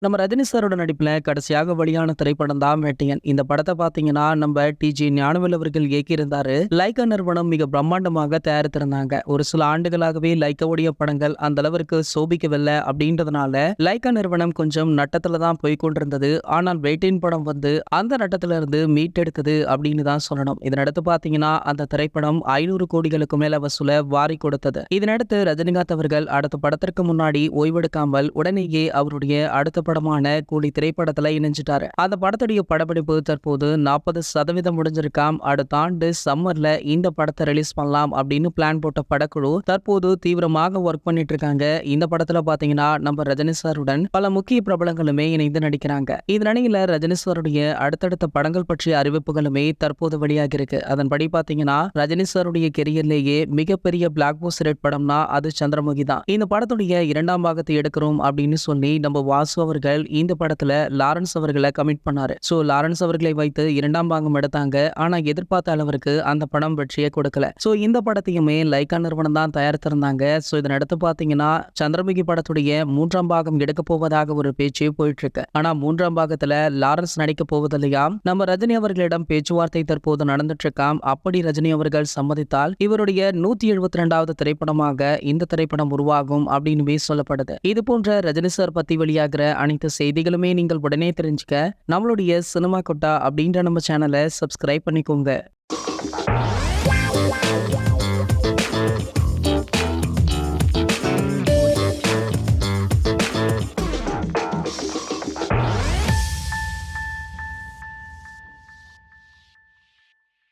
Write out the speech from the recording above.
நம்ம ரஜினி சாரோட நடிப்புல கடைசியாக வெளியான திரைப்படம் தான் வேட்டையன். இந்த படத்தை பாத்தீங்கன்னா நம்ம டிஜி ஞானவேல் அவர்கள் இயக்கியிருந்தாரு. லைக்கா நிறுவனம் மிக பிரம்மாண்டமாக தயாரித்திருந்தாங்க. ஒரு சில ஆண்டுகளாகவே லைக்காவுடைய படங்கள் அந்த அளவிற்கு சோபிக்கவில்லை அப்படின்றதுனால லைக்கா நிறுவனம் கொஞ்சம் நட்டத்துல தான் போய் கொண்டிருந்தது. ஆனால் வேட்டையன் படம் வந்து அந்த நட்டத்துல இருந்து மீட்டெடுக்குது அப்படின்னு தான் சொல்லணும். இதனடுத்து பாத்தீங்கன்னா அந்த திரைப்படம் 500 கோடிகளுக்கு மேல வசூல வாரி கொடுத்தது. இதனடுத்து ரஜினிகாந்த் அவர்கள் அடுத்த படத்திற்கு முன்னாடி ஓய்வெடுக்காமல் உடனேயே அவருடைய அடுத்த படமான கூலி திரைப்படத்துல இணைஞ்சிட்டாரு. அந்த படத்துடைய படப்பிடிப்பு தற்போது 40% முடிஞ்சிருக்காம். அடுத்த ஆண்டு சம்மர்ல இந்த படத்தை ரிலீஸ் பண்ணலாம் அப்படின்னு பிளான் போட்ட படக்குழு தற்போது தீவிரமாக ஒர்க் பண்ணிட்டு இருக்காங்க. இந்த படத்துல பாத்தீங்கன்னா நம்ம ரஜினி சாருடன் பல முக்கிய பிரபலங்களுமே இணைந்து நடிக்கிறாங்க. இந்த நிலையில ரஜினி சாருடைய அடுத்தடுத்த படங்கள் பற்றிய அறிவிப்புகளுமே தற்போது வெளியாகி இருக்கு. அதன்படி பாத்தீங்கன்னா ரஜினி சாருடைய கெரியர்லேயே மிகப்பெரிய பிளாக் பஸ்டர் ஹிட் படம்னா அது சந்திரமுகி தான். இந்த படத்துடைய 2ஆம் பாகத்தை எடுக்கிறோம் அப்படின்னு சொல்லி நம்ம வாசு அவர்கள் இந்த படத்துல லாரன்ஸ் அவர்களை கமிட் பண்ணாரு. சோ லாரன்ஸ் அவர்களை வைத்து 2ஆம் பாகம் எடுத்தாங்க. ஆனா எதிர்பார்த்த அளவிற்கு அந்த படம் வெற்றியை கொடுக்கல. சோ இந்த படத்தையுமே லைக்கா நிறுவனம் தான் தயாரித்திருந்தாங்க. சோ இதனடுத்து பாத்தீங்கன்னா சந்திரமுகி படத்துடைய 3ஆம் பாகம் எடுக்க போவதாக ஒரு பேச்சு போயிட்டு இருக்கு. ஆனா 3ஆம் பாகத்துல லாரன்ஸ் நடிக்க போவதில்லையாம். நம்ம ரஜினி அவர்களிடம் பேச்சுவார்த்தை தற்போது நடந்துட்டு இருக்காம். அப்படி ரஜினி அவர்கள் சம்மதித்தால் இவருடைய 172வது திரைப்படமாக இந்த திரைப்படம் உருவாகும் அப்படின்னு சொல்லப்படுது. இது போன்ற ரஜினி சார் பத்தி வெளியாகிற அனைத்து செய்திகளுமே நீங்கள் உடனே தெரிஞ்சுக்க நம்மளுடைய சினிமா கொட்டா அப்படின்ற நம்ம சேனலை சப்ஸ்கிரைப் பண்ணிக்கோங்க.